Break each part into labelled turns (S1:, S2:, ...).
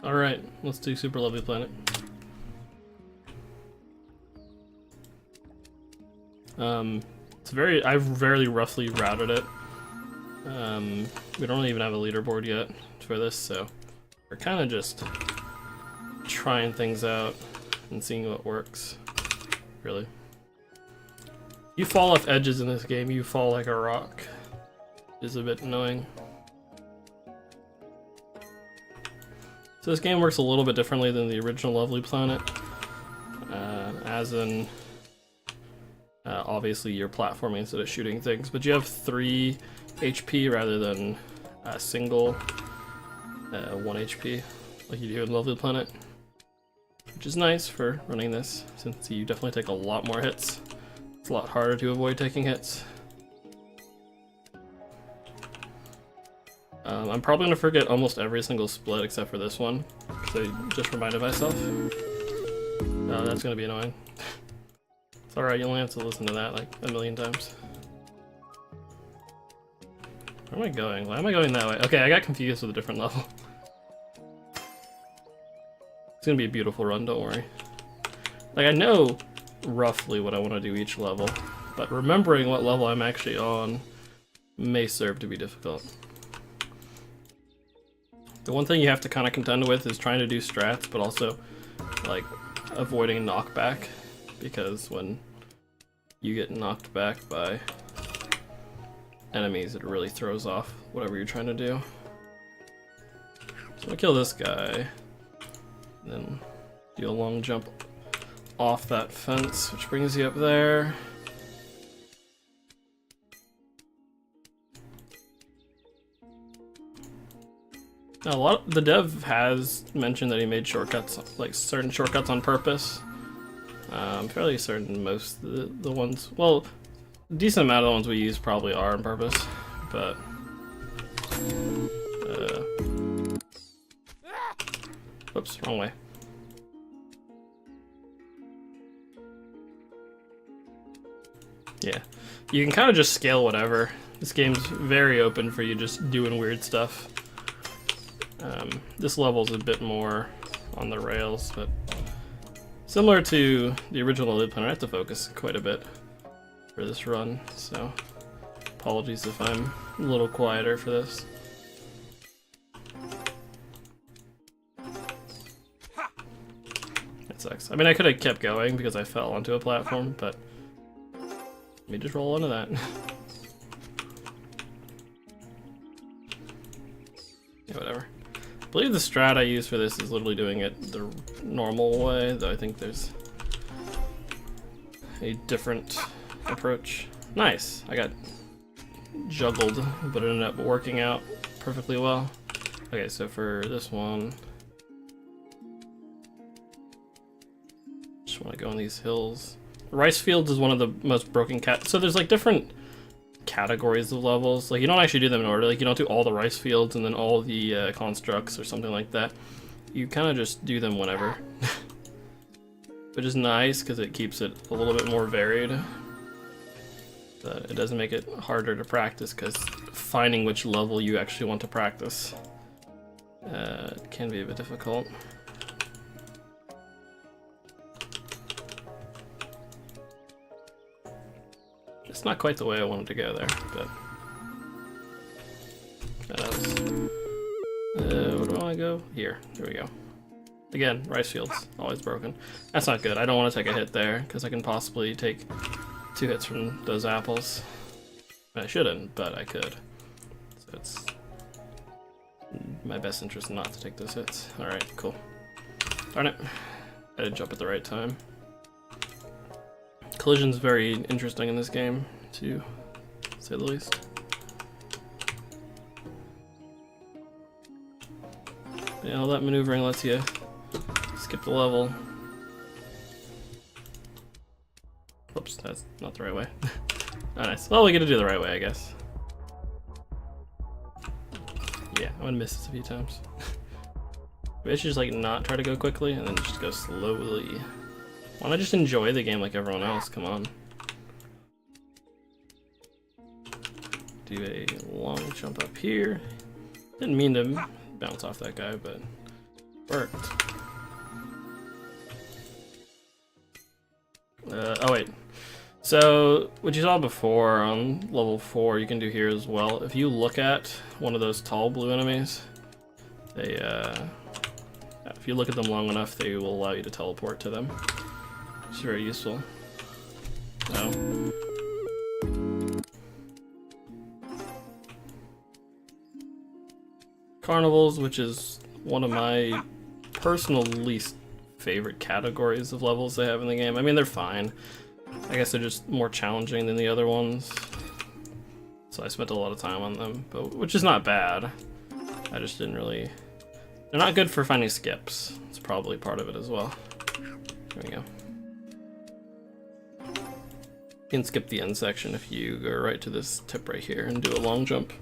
S1: Alright, let's do Super Lovely Planet. I've very roughly routed it. We don't even have a leaderboard yet for this, so we're kind of just trying things out and seeing what works, really. You fall off edges in this game, you fall like a rock. Is a bit annoying. So this game works a little bit differently than the original Lovely Planet, as in obviously you're platforming instead of shooting things, but you have 3 HP rather than a single 1 HP like you do in Lovely Planet, which is nice for running this since you definitely take a lot more hits. It's a lot harder to avoid taking hits. I'm probably gonna forget almost every single split except for this one, because I just reminded myself. That's gonna be annoying. It's alright, you only have to listen to that like a million times. Where am I going? Why am I going that way? Okay, I got confused with a different level. It's gonna be a beautiful run, don't worry. Like, I know roughly what I want to do each level, but remembering what level I'm actually on may serve to be difficult. The one thing you have to kind of contend with is trying to do strats, but also like avoiding knockback, because when you get knocked back by enemies, it really throws off whatever you're trying to do. So I'm gonna kill this guy, then do a long jump off that fence, which brings you up there. Now, the dev has mentioned that he made shortcuts, like certain shortcuts on purpose. I'm fairly certain most of the ones, well, a decent amount of the ones we use probably are on purpose, but whoops, wrong way. Yeah, you can kind of just scale whatever. This game's very open for you just doing weird stuff. This level's a bit more on the rails, but similar to the original Lovely Planet, I have to focus quite a bit for this run, so apologies if I'm a little quieter for this. That sucks. I mean, I could have kept going because I fell onto a platform, but let me just roll into that. Yeah, whatever. I believe the strat I use for this is literally doing it the normal way, though I think there's a different approach. Nice! I got juggled, but it ended up working out perfectly well. Okay, so for this one, just want to go on these hills. Rice fields is one of the most broken so there's like different categories of levels. Like, you don't actually do them in order. Like, you don't do all the rice fields and then all the constructs or something like that. You kind of just do them whenever. Which is nice because it keeps it a little bit more varied. But it doesn't make it harder to practice because finding which level you actually want to practice can be a bit difficult. It's not quite the way I wanted to go there, but that was, where do I want to go? Here, there we go. Again, rice fields, always broken. That's not good. I don't want to take a hit there because I can possibly take 2 hits from those apples. I shouldn't, but I could. So it's in my best interest not to take those hits. Alright, cool. Darn it. I didn't jump at the right time. Collision's very interesting in this game, to say the least. Yeah, all that maneuvering lets you skip the level. Whoops, that's not the right way. Oh, nice. Well, we get to do the right way, I guess. Yeah, I'm gonna miss this a few times. Maybe I should just like not try to go quickly and then just go slowly. Why don't I just enjoy the game like everyone else? Come on. Do a long jump up here. Didn't mean to bounce off that guy, but Worked. Oh wait. So, what you saw before on level 4, you can do here as well. If you look at one of those tall blue enemies, they, if you look at them long enough, they will allow you to teleport to them. It's very useful. So. Carnivals, which is one of my personal least favorite categories of levels they have in the game. I mean, they're fine. I guess they're just more challenging than the other ones. So I spent a lot of time on them, but which is not bad. I just didn't really... They're not good for finding skips. It's probably part of it as well. There we go. You can skip the end section if you go right to this tip right here and do a long jump.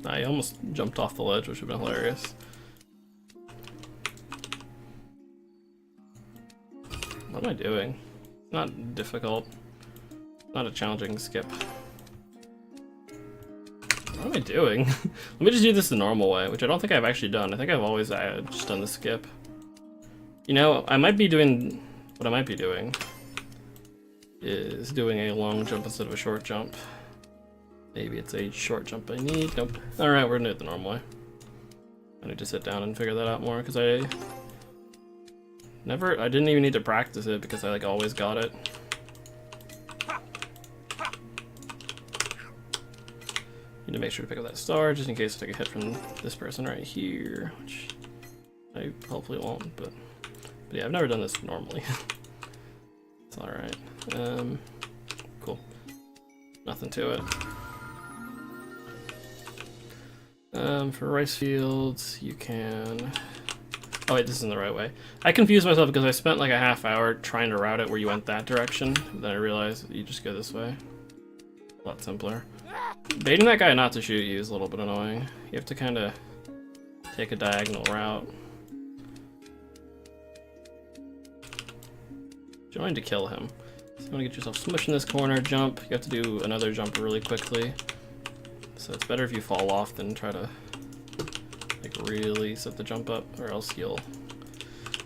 S1: I almost jumped off the ledge, which would have been hilarious. What am I doing? Not difficult. Not a challenging skip. What am I doing? Let me just do this the normal way, which I don't think I've actually done. I think I've always just done the skip. You know, I might be doing... What I might be doing is doing a long jump instead of a short jump. Maybe it's a short jump I need. Nope. Alright, we're gonna do it the normal way. I need to sit down and figure that out more, because I didn't even need to practice it, because I like always got it. Need to make sure to pick up that star, just in case I take a hit from this person right here, which I hopefully won't, but yeah, I've never done this normally. It's alright. Cool. Nothing to it. For rice fields, you can... Oh wait, this isn't the right way. I confused myself because I spent like a half hour trying to route it where you went that direction. Then I realized that you just go this way. A lot simpler. Baiting that guy not to shoot you is a little bit annoying. You have to kind of take a diagonal route. Join to kill him. So you want to get yourself smushed in this corner, jump. You have to do another jump really quickly. So it's better if you fall off than try to like really set the jump up, or else you'll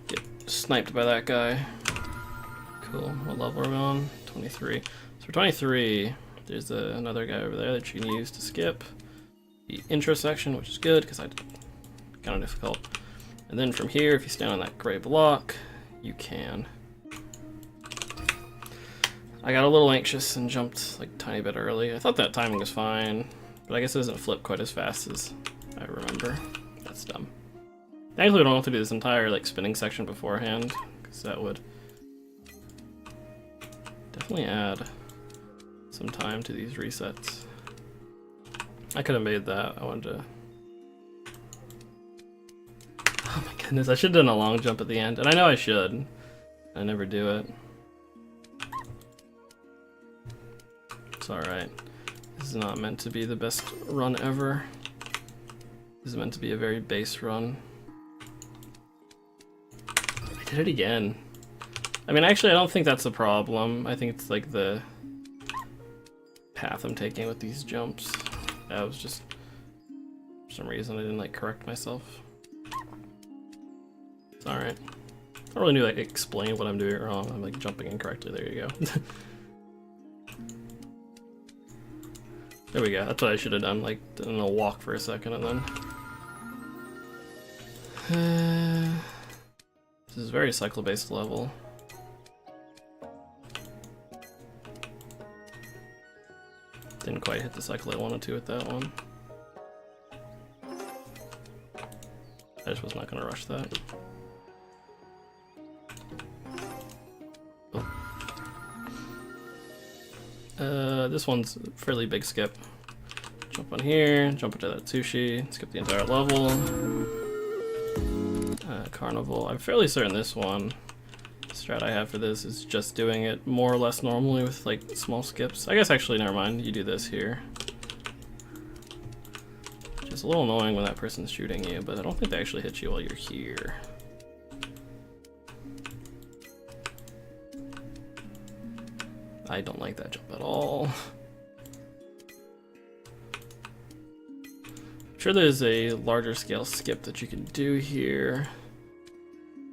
S1: get sniped by that guy. Cool. What level are we on? 23. So for 23, there's another guy over there that you can use to skip the intro section, which is good because I kind of difficult. And then from here, if you stand on that gray block, you can. I got a little anxious and jumped like a tiny bit early. I thought that timing was fine, but I guess it doesn't flip quite as fast as I remember. That's dumb. Thankfully, we don't have to do this entire like spinning section beforehand, because that would definitely add some time to these resets. I could have made that. I wanted to... Oh my goodness, I should have done a long jump at the end, and I know I should. I never do it. It's alright. This is not meant to be the best run ever. This is meant to be a very base run. I did it again. I mean, actually, I don't think that's a problem. I think it's like the path I'm taking with these jumps. That was just, for some reason, I didn't like correct myself. It's alright. I don't really need to like explain what I'm doing wrong. I'm like jumping incorrectly. There you go. There we go. That's what I should have done. Like, done a walk for a second and then. This is a very cycle-based level. Didn't quite hit the cycle I wanted to with that one. I just was not going to rush that. This one's a fairly big skip. Jump on here, jump into that sushi, skip the entire level. Carnival. I'm fairly certain this one, the strat I have for this is just doing it more or less normally with like small skips. I guess actually, never mind, you do this here. Just a little annoying when that person's shooting you, but I don't think they actually hit you while you're here. I don't like that jump at all. I'm sure there's a larger scale skip that you can do here.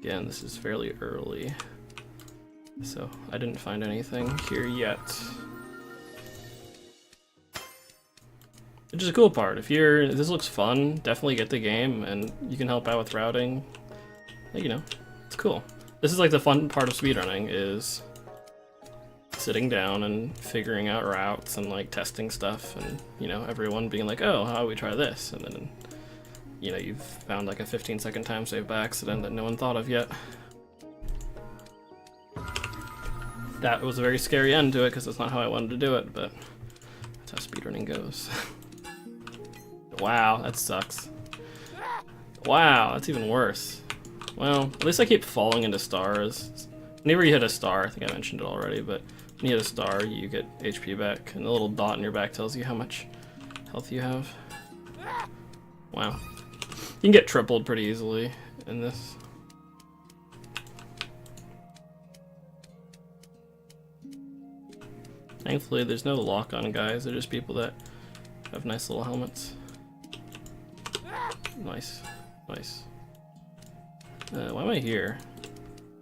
S1: Again, this is fairly early, so I didn't find anything here yet. Which is a cool part. If this looks fun, definitely get the game, and you can help out with routing. Like, you know, it's cool. This is like the fun part of speedrunning, is sitting down and figuring out routes and like testing stuff, and you know, everyone being like, oh, how do we try this? And then, you know, you've found like a 15-second time save by accident that no one thought of yet. That was a very scary end to it, because that's not how I wanted to do it, but that's how speedrunning goes. Wow, that sucks. Wow, that's even worse. Well, at least I keep falling into stars. Whenever you hit a star, I think I mentioned it already, but when you hit a star, you get HP back, and the little dot in your back tells you how much health you have. Wow. You can get tripled pretty easily in this. Thankfully, there's no lock-on guys, they're just people that have nice little helmets. Nice, nice. Why am I here?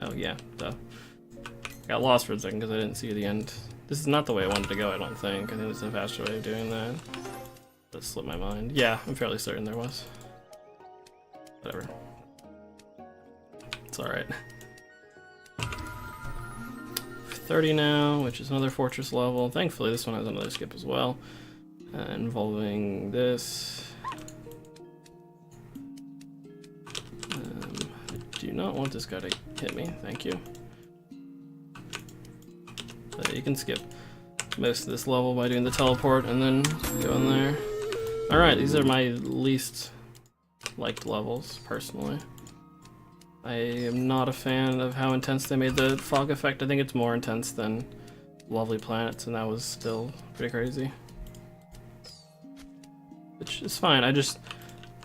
S1: Oh yeah, duh. I got lost for a second because I didn't see the end. This is not the way I wanted to go, I don't think. I think there's a faster way of doing that. That slipped my mind. Yeah, I'm fairly certain there was. Whatever. It's alright. 30 now, which is another fortress level. Thankfully, this one has another skip as well. Involving this. I do not want this guy to hit me, thank you. But you can skip most of this level by doing the teleport and then go in there. Alright, these are my least liked levels, personally. I am not a fan of how intense they made the fog effect. I think it's more intense than Lovely Planets, and that was still pretty crazy. Which is fine,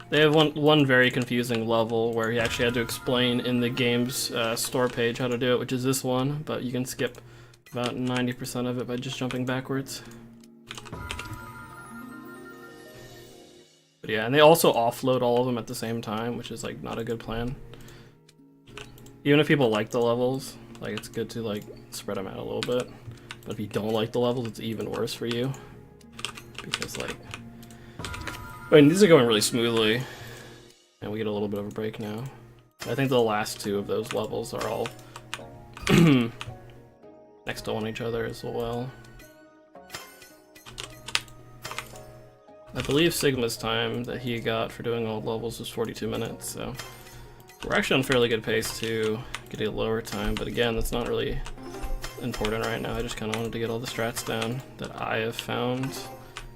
S1: they have one very confusing level where he actually had to explain in the game's store page how to do it, which is this one, but you can skip about 90% of it by just jumping backwards. But yeah, and they also offload all of them at the same time, which is like not a good plan. Even if people like the levels, like it's good to like spread them out a little bit. But if you don't like the levels, it's even worse for you. Because like, I mean, these are going really smoothly, and we get a little bit of a break now. I think the last two of those levels are all next to each other as well. I believe Sigma's time that he got for doing all levels was 42 minutes, so we're actually on fairly good pace to get a lower time, but again, that's not really important right now. I just kind of wanted to get all the strats down that I have found,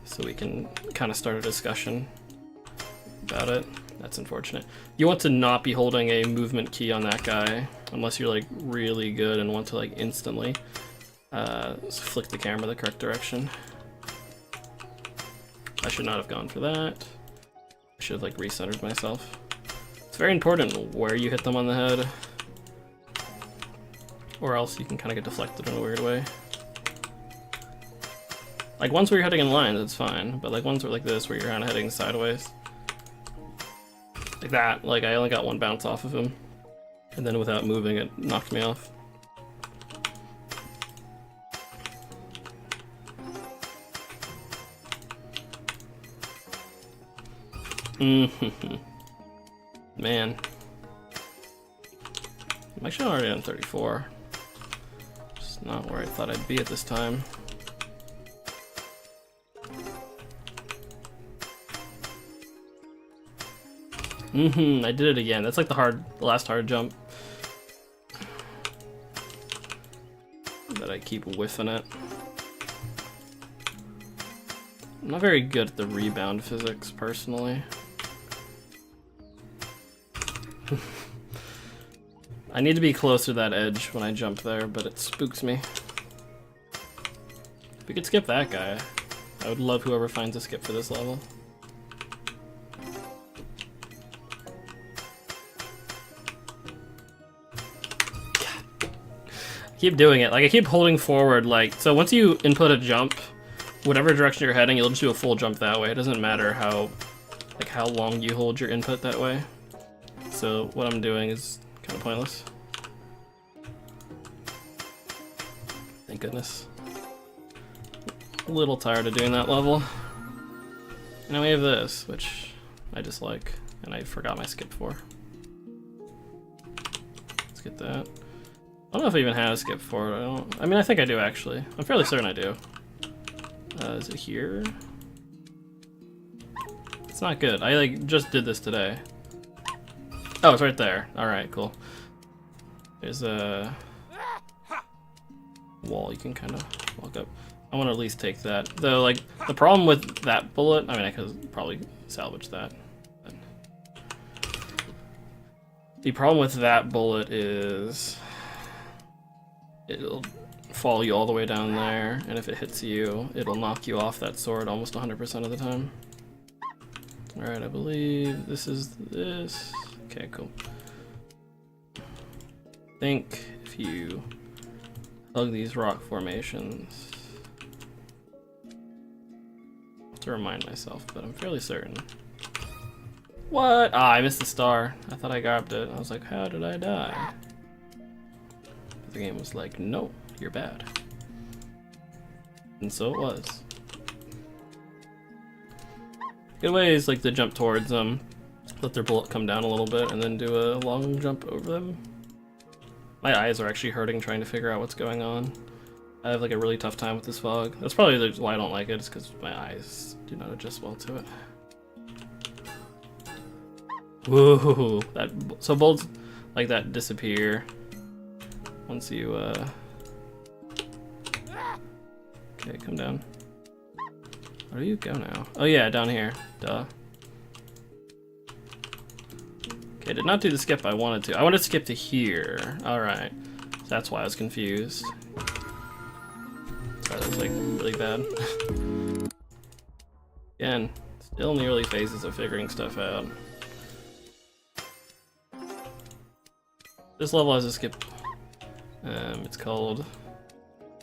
S1: so we can kind of start a discussion about it. That's unfortunate. You want to not be holding a movement key on that guy unless you're like really good and want to like instantly flick the camera the correct direction. I should not have gone for that. I should have like recentered myself. It's very important where you hit them on the head, or else you can kind of get deflected in a weird way. Like ones where you're heading in line, that's fine, but like ones where like this, where you're kind of heading sideways, like that, like I only got one bounce off of him, and then without moving, it knocked me off. Man. I'm actually already on 34. Just not where I thought I'd be at this time. I did it again. That's like the last hard jump. That I keep whiffing it. I'm not very good at the rebound physics, personally. I need to be closer to that edge when I jump there, but it spooks me. If we could skip that guy, I would love whoever finds a skip for this level. I keep doing it. Like, I keep holding forward, like, so once you input a jump, whatever direction you're heading, you'll just do a full jump that way. It doesn't matter how long you hold your input that way. So what I'm doing is kind of pointless. Thank goodness. A little tired of doing that level. And then we have this, which I dislike, and I forgot my skip for. Let's get that. I don't know if I even had a skip for it. I mean, I think I do actually. I'm fairly certain I do. Is it here? It's not good. I like just did this today. Oh, it's right there. All right, cool. There's a wall you can kind of walk up. I want to at least take that. Though, like, the problem with that bullet, I mean, I could probably salvage that. But the problem with that bullet is it'll follow you all the way down there, and if it hits you, it'll knock you off that sword almost 100% of the time. Alright, I believe this is this. Okay, cool. I think if you hug these rock formations, I have to remind myself, but I'm fairly certain. What? Ah, I missed the star. I thought I grabbed it. I was like, how did I die? But the game was like, no, you're bad. And so it was. Good way is like to jump towards them, let their bullet come down a little bit, and then do a long jump over them. My eyes are actually hurting trying to figure out what's going on. I have like a really tough time with this fog. That's probably why I don't like it, it's because my eyes do not adjust well to it. Whoa, so bolts like that disappear once you okay, come down. Where do you go now? Oh yeah, down here. Duh. Okay, did not do the skip I wanted to. I wanted to skip to here. Alright. So that's why I was confused. Sorry, that was like really bad. Again, still in the early phases of figuring stuff out. This level has a skip. It's called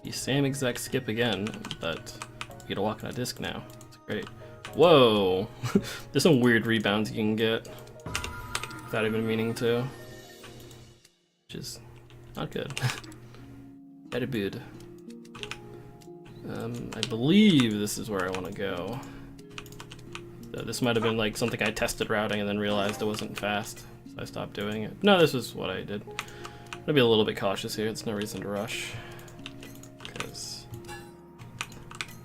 S1: the same exact skip again, but you get to walk on a disc now. It's great. Whoa! There's some weird rebounds you can get without even meaning to, which is not good. Very good. I believe this is where I want to go. This might have been like something I tested routing and then realized it wasn't fast, so I stopped doing it. No, this is what I did. I'm gonna be a little bit cautious here. There's no reason to rush, because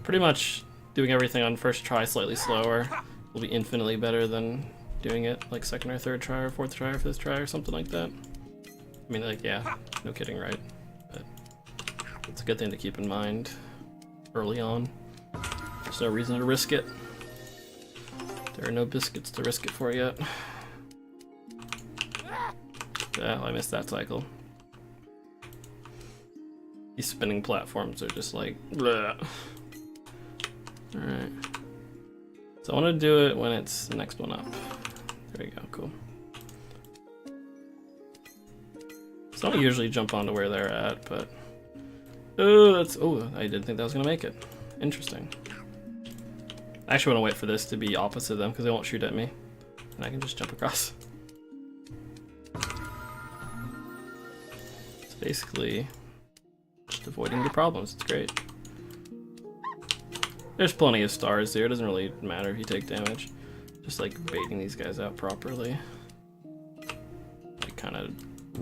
S1: pretty much doing everything on first try slightly slower will be infinitely better than doing it like second or third try or fourth try or fifth try or something like that. I mean, like, yeah, no kidding, right? But it's a good thing to keep in mind early on. There's no reason to risk it. There are no biscuits to risk it for yet. Yeah, I missed that cycle. These spinning platforms are just like, bleh. Alright. So I want to do it when it's the next one up. There we go, cool. So I don't usually jump onto where they're at, but... Oh, that's... Oh, I didn't think that was going to make it. Interesting. I actually want to wait for this to be opposite of them, because they won't shoot at me. And I can just jump across. It's basically just avoiding the problems. It's great. There's plenty of stars here. It doesn't really matter if you take damage. Just like baiting these guys out properly. Like kind of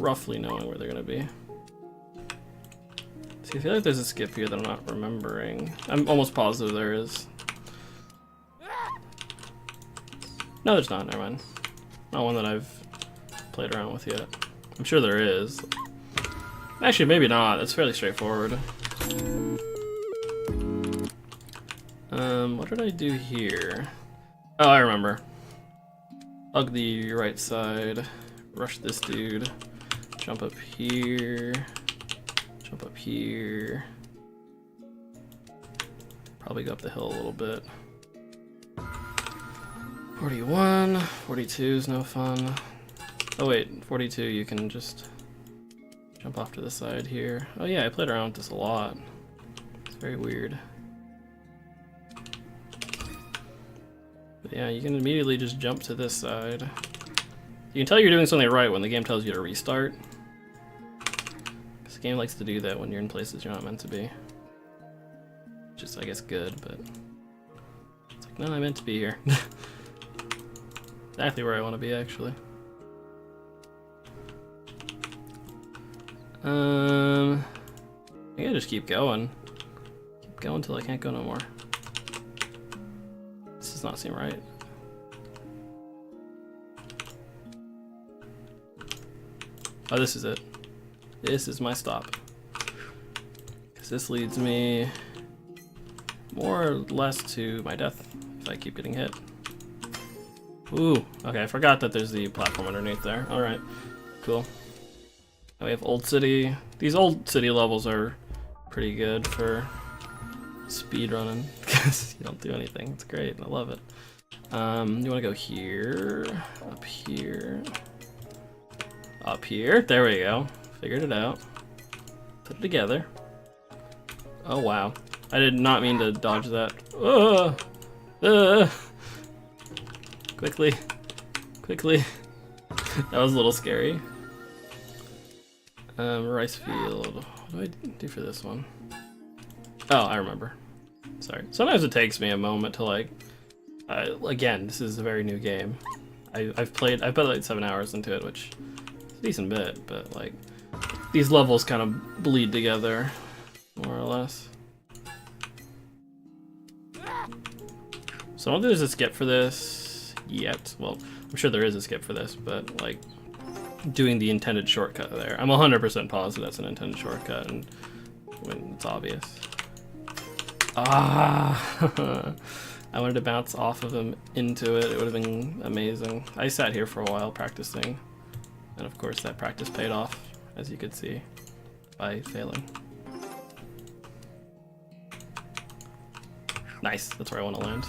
S1: roughly knowing where they're going to be. See, I feel like there's a skip here that I'm not remembering. I'm almost positive there is. No, there's not. Never mind. Not one that I've played around with yet. I'm sure there is. Actually, maybe not. It's fairly straightforward. What did I do here? Oh, I remember. Hug the right side. Rush this dude. Jump up here. Jump up here. Probably go up the hill a little bit. 41, 42 is no fun. Oh wait, 42 you can just Jump off to the side here. Oh yeah, I played around with this a lot. It's very weird. But yeah, you can immediately just jump to this side. You can tell you're doing something right when the game tells you to restart. This game likes to do that when you're in places you're not meant to be. Which is, I guess, good, but... It's like, no, I meant to be here. Exactly where I want to be, actually. I think I just keep going. Keep going till I can't go no more. This does not seem right. Oh, this is it. This is my stop. Because this leads me more or less to my death if I keep getting hit. Ooh, okay, I forgot that there's the platform underneath there. Alright, cool. Now we have Old City. These Old City levels are pretty good for speedrunning because you don't do anything. It's great, I love it. You want to go here, up here, up here. There we go. Figured it out. Put it together. Oh wow. I did not mean to dodge that. Quickly. Quickly. That was a little scary. Rice field. What do I do for this one? Oh, I remember. Sorry. Sometimes it takes me a moment to like... again, this is a very new game. I've put like 7 hours into it, which is a decent bit, but like... These levels kind of bleed together, more or less. So I don't think there's a skip for this yet. Well, I'm sure there is a skip for this, but like doing the intended shortcut there. I'm 100% positive that's an intended shortcut, and when it's obvious. Ah! I wanted to bounce off of him into it. It would have been amazing. I sat here for a while practicing, and of course that practice paid off, as you could see, by failing. Nice, that's where I want to land.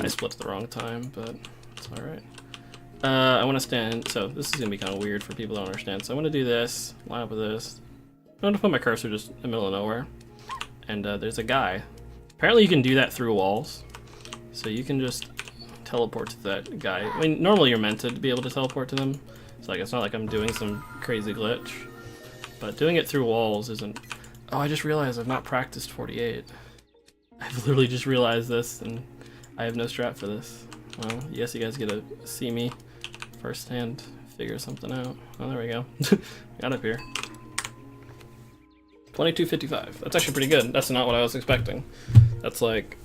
S1: I split at the wrong time, but it's alright. I want to stand, so this is going to be kind of weird for people who don't understand. So I want to do this, line up with this. I want to put my cursor just in the middle of nowhere. And there's a guy. Apparently you can do that through walls. So you can just teleport to that guy. I mean, normally you're meant to be able to teleport to them. So like, it's not like I'm doing some crazy glitch. But doing it through walls isn't... Oh, I just realized I've not practiced 48. I've literally just realized this, and I have no strat for this. Well, yes, you guys get to see me firsthand figure something out. Oh, there we go. Got up here. 22:55. That's actually pretty good. That's not what I was expecting. That's like...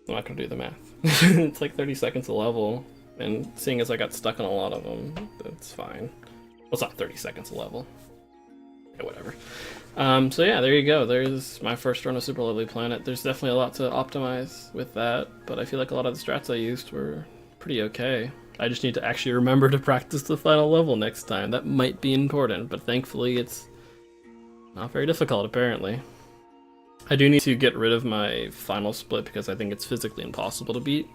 S1: I'm not gonna do the math. It's like 30 seconds a level, and seeing as I got stuck in a lot of them, that's fine. Well, it's not 30 seconds a level. Yeah, whatever. So yeah, there you go. There's my first run of Super Lovely Planet. There's definitely a lot to optimize with that, but I feel like a lot of the strats I used were pretty okay. I just need to actually remember to practice the final level next time. That might be important, but thankfully it's not very difficult, apparently. I do need to get rid of my final split because I think it's physically impossible to beat,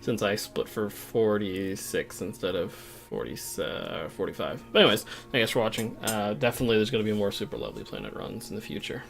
S1: since I split for 46 instead of 45. But anyways, thanks for watching. Definitely there's going to be more Super Lovely Planet runs in the future.